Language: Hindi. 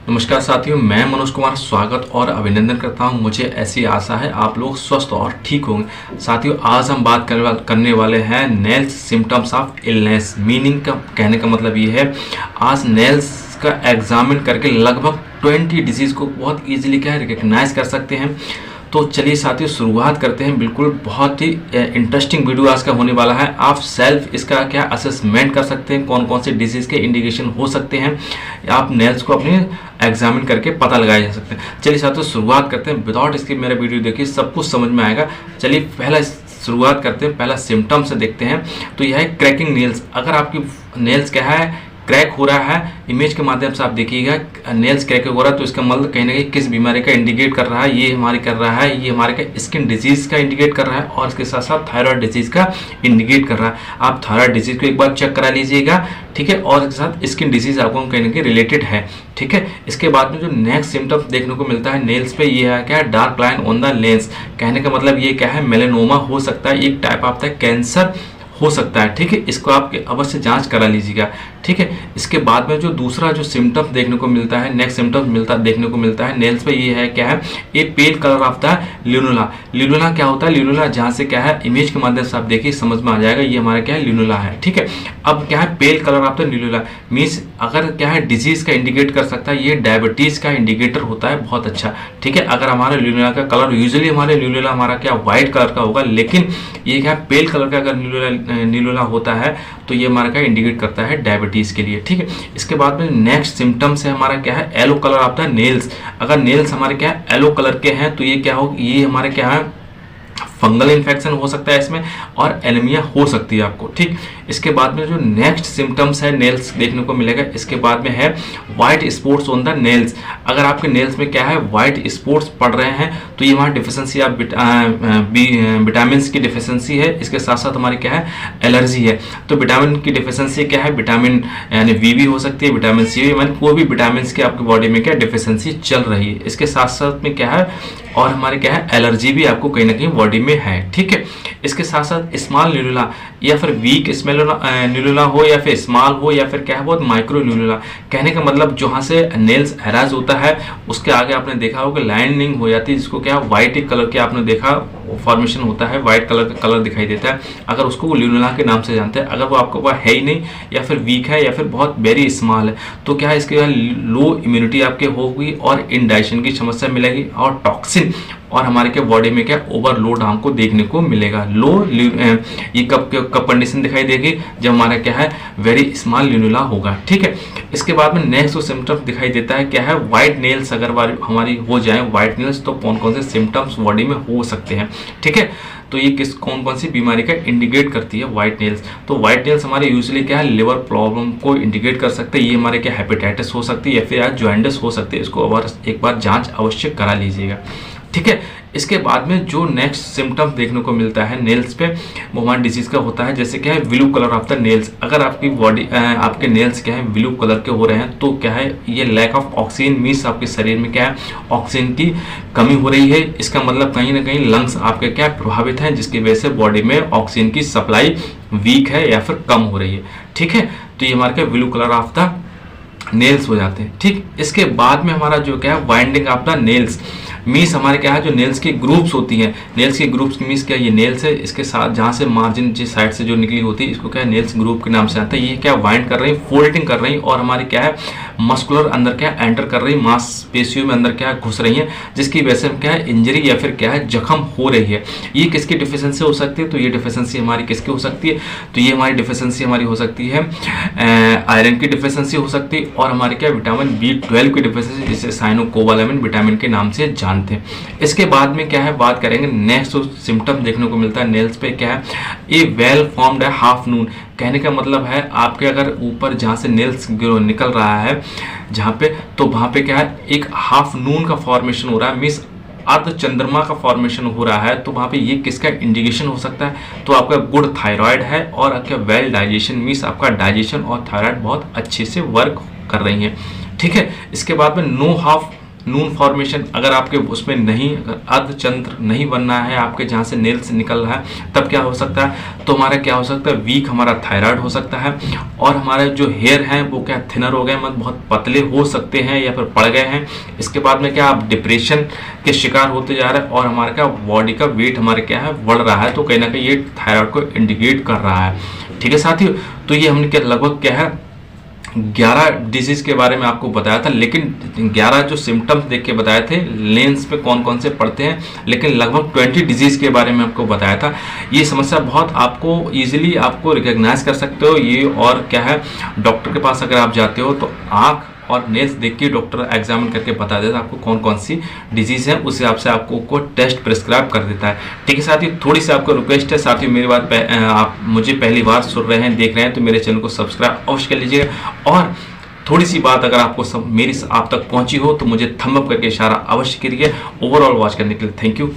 नमस्कार साथियों, मैं मनोज कुमार स्वागत और अभिनंदन करता हूं। मुझे ऐसी आशा है आप लोग स्वस्थ और ठीक होंगे। साथियों, आज हम बात करने वाले हैं nails symptoms of illness. Meaning का कहने का मतलब ये है, आज नेल्स का एग्जामिन करके लगभग 20 डिजीज़ को बहुत ईजिली क्या रिकग्नाइज कर सकते हैं। तो चलिए साथियों, शुरुआत करते हैं। बिल्कुल बहुत ही इंटरेस्टिंग वीडियो आज का होने वाला है। आप सेल्फ इसका क्या असेसमेंट कर सकते हैं, कौन कौन से डिजीज़ के इंडिकेशन हो सकते हैं, आप नेल्स को अपने एग्जामिन करके पता लगाया जा सकते हैं। चलिए साथियों, शुरुआत करते हैं। विदाउट इसके मेरा वीडियो देखिए, सब कुछ समझ में आएगा। चलिए पहला शुरुआत करते हैं, पहला सिम्टम से देखते हैं। तो यह है क्रैकिंग नेल्स। अगर आपकी नेल्स क्या है, क्रैक हो रहा है, इमेज के माध्यम से आप देखिएगा नेल्स क्रैक हो रहा है, तो इसका मतलब कहीं ना कहीं किस बीमारी का इंडिकेट कर रहा है, ये हमारी कर रहा है, ये हमारे का स्किन डिजीज का इंडिकेट कर रहा है और इसके साथ साथ थायराइड डिजीज का इंडिकेट कर रहा है। आप थायराइड डिजीज को एक बार चेक करा लीजिएगा, ठीक है, और इसके साथ स्किन डिजीज आपको कहीं ना कहीं रिलेटेड है, ठीक है। इसके बाद में जो नेक्स्ट सिम्टम्स देखने को मिलता है नेल्स पे, ये है क्या है, dark line on the lens. कहने का मतलब ये क्या है, मेलेनोमा हो सकता है, एक टाइप ऑफ कैंसर हो सकता है, ठीक है। इसको आप अवश्य जांच करा लीजिएगा, ठीक है। इसके बाद में जो दूसरा जो सिम्टम्स देखने को मिलता है, नेक्स्ट सिम्टम्स देखने को मिलता है नेल्स पे, ये है क्या है, ये पेल कलर ऑफ द ल्यूनुला। ल्यूनुला क्या होता है, ल्यूनुला जहाँ से क्या है, इमेज के माध्यम से आप देखिए समझ में आ जाएगा, ये हमारा क्या है, ल्यूनुला है, ठीक है। अब क्या है, pale colour of the lunula means अगर क्या है, डिजीज का इंडिकेट कर सकता है, ये डायबिटीज का इंडिकेटर होता है, बहुत अच्छा, ठीक है। अगर हमारे ल्यूनुला का कलर, यूजुअली हमारे ल्यूनुला हमारा क्या व्हाइट कलर का होगा, लेकिन ये क्या है, पेल कलर का अगर ल्यूनुला होता है तो ये हमारा क्या इंडिकेट करता है, डायबिटीज के लिए, ठीक है। इसके बाद में नेक्स्ट सिम्टम्स है हमारा क्या है, yellow colour of the nails. अगर नेल्स हमारे क्या है, येलो कलर के हैं तो ये क्या हो, ये हमारे क्या है, फंगल इन्फेक्शन हो सकता है इसमें और एनीमिया हो सकती है आपको, ठीक। इसके बाद में जो नेक्स्ट सिम्टम्स है नेल्स देखने को मिलेगा, इसके बाद में है white spots on the nails. अगर आपके नेल्स में क्या है, व्हाइट स्पॉट्स पड़ रहे हैं तो ये वहाँ डिफिशेंसी ऑफ विटामिन की डिफिशेंसी है। इसके साथ साथ हमारी क्या है, एलर्जी है। तो विटामिन की डिफिशेंसी क्या है, विटामिन यानी वी भी हो सकती है, विटामिन सी भी, यानी कोई भी विटामिन की आपकी बॉडी में क्या डिफिशेंसी चल रही है। इसके साथ साथ में क्या है, और हमारे क्या है, एलर्जी भी आपको कहीं ना कहीं बॉडी में है, ठीक है। इसके साथ साथ स्मॉल न्यूनुला या फिर वीक न्यूनुला हो या फिर स्मॉल हो या फिर क्या है, बहुत माइक्रो न्यूनुला। कहने का मतलब जहाँ से नेल्स हैराज होता है उसके आगे आपने देखा होगा लाइनिंग हो जाती है, जिसको क्या व्हाइट कलर के आपने देखा फॉर्मेशन होता है, व्हाइट कलर का कलर दिखाई देता है। अगर उसको वो ल्यूनुला के नाम से जानते हैं, अगर वो आपके पास है ही नहीं या फिर वीक है या फिर बहुत वेरी स्मॉल है तो क्या है, इसके लो इम्यूनिटी आपके होगी और इंडाइजेशन की समस्या मिलेगी और टॉक्सिन और हमारे के बॉडी में क्या ओवरलोड हमको देखने को मिलेगा। ये कब कंडीशन दिखाई देगी, जब हमारा क्या है, वेरी स्मॉल ल्यूनुला होगा, ठीक है। इसके बाद में नेक्स्ट जो सिम्टम्स दिखाई देता है क्या है, व्हाइट नेल्स अगर हमारी हो जाए व्हाइट नेल्स, तो कौन कौन से सिम्टम्स बॉडी में हो सकते हैं, ठीक है। तो ये कौन कौन सी बीमारी का इंडिकेट करती है व्हाइट नेल्स। तो व्हाइट नेल्स हमारे यूजुअली क्या है, लिवर प्रॉब्लम को इंडिकेट कर सकते हैं। ये हमारे क्या हेपेटाइटिस हो सकती है या फिर जॉइंटिस हो सकती है। इसको एक बार जांच अवश्य करा लीजिएगा, ठीक है। इसके बाद में जो नेक्स्ट सिम्टम्स देखने को मिलता है नेल्स पे, वो हमारे डिजीज का होता है, जैसे क्या है, blue colour of the nails. अगर आपकी बॉडी आपके नेल्स क्या है, ब्लू कलर के हो रहे हैं तो क्या है, ये लैक ऑफ ऑक्सीजन मीन्स आपके शरीर में क्या है, ऑक्सीजन की कमी हो रही है। इसका मतलब कहीं ना कहीं लंग्स आपके क्या प्रभावित हैं, जिसकी वजह से बॉडी में ऑक्सीजन की सप्लाई वीक है या फिर कम हो रही है, ठीक है। तो ये हमारे क्या blue colour of the nails हो जाते हैं, ठीक। इसके बाद में हमारा जो क्या है, winding of the nails means हमारे क्या है, जो नेल्स की ग्रुप्स होती हैं, नेल्स की ग्रुप्स मीन्स क्या, ये नेल्स है, इसके साथ जहाँ से मार्जिन जिस साइड से जो निकली होती है, इसको क्या है, नेल्स ग्रुप के नाम से आता है। ये क्या वाइंड कर रही, फोल्डिंग कर रही और हमारी क्या है, मस्कुलर अंदर क्या एंटर कर रही, मांसपेशियों में अंदर क्या घुस रही है, जिसकी वजह से क्या है, इंजरी या फिर क्या है, जख्म हो रही है। ये किसकी डिफिशिएंसी हो सकती है, तो ये डिफिशिएंसी हमारी किसकी हो सकती है, तो ये हमारी डिफिशिएंसी हमारी हो सकती है आयरन की डिफिशिएंसी हो सकती है और हमारे क्या विटामिन B12 की डिफिशिएंसी, जिसे साइनोकोबालामिन विटामिन के नाम से जानते हैं। इसके बाद में क्या है, बात करेंगे नेक्स्ट सिम्टम देखने को मिलता है नेल्स पे क्या है, ये वेल फॉर्म्ड है हाफ नून। कहने का मतलब है आपके अगर ऊपर जहाँ से नेल्स निकल रहा है जहाँ पे, तो वहाँ पे क्या है, एक हाफ नून का फॉर्मेशन हो रहा है, मीन्स अर्ध चंद्रमा का फॉर्मेशन हो रहा है। तो वहाँ पे ये किसका इंडिकेशन हो सकता है, तो आपका गुड थायराइड है और आपका वेल डाइजेशन मीन्स आपका डाइजेशन और थायराइड बहुत अच्छे से वर्क कर रही है, ठीक है। इसके बाद में नो हाफ नून फॉर्मेशन, अगर आपके उसमें नहीं, अगर अर्धचंद्र नहीं बनना है आपके जहाँ से नेल्स निकल रहा है, तब क्या हो सकता है, तो हमारा क्या हो सकता है, वीक हमारा थायराइड हो सकता है, और हमारे जो हेयर हैं वो क्या थिनर हो गए, मतलब बहुत पतले हो सकते हैं या फिर पड़ गए हैं। इसके बाद में क्या आप डिप्रेशन के शिकार होते जा रहे हैं, और हमारे क्या बॉडी का वेट हमारे क्या है बढ़ रहा है, तो कहीं ना कहीं ये थायराइड को इंडिकेट कर रहा है। ठीक है साथियों, तो ये हमने क्या लगभग क्या है 11 डिजीज के बारे में आपको बताया था, लेकिन 11 जो सिम्टम्स देख के बताए थे लेंस पे कौन कौन से पड़ते हैं, लेकिन लगभग 20 डिजीज के बारे में आपको बताया था। ये समस्या बहुत आपको इजीली आपको रिकॉग्नाइज कर सकते हो ये, और क्या है डॉक्टर के पास अगर आप जाते हो तो आँख और नेल्स देख के डॉक्टर एग्जामिन करके बता देता है आपको कौन कौन सी डिजीज है, उस हिसाब से आपको को टेस्ट प्रिस्क्राइब कर देता है। ठीक है साथियों, थोड़ी सी आपको रिक्वेस्ट है साथियों, मेरी बात आप मुझे पहली बार सुन रहे हैं, देख रहे हैं, तो मेरे चैनल को सब्सक्राइब अवश्य कर लीजिएगा, और थोड़ी सी बात अगर आपको मेरी आप तक पहुंची हो तो मुझे थंब अप करके इशारा अवश्य करिए। ओवरऑल वॉच करने के लिए थैंक यू।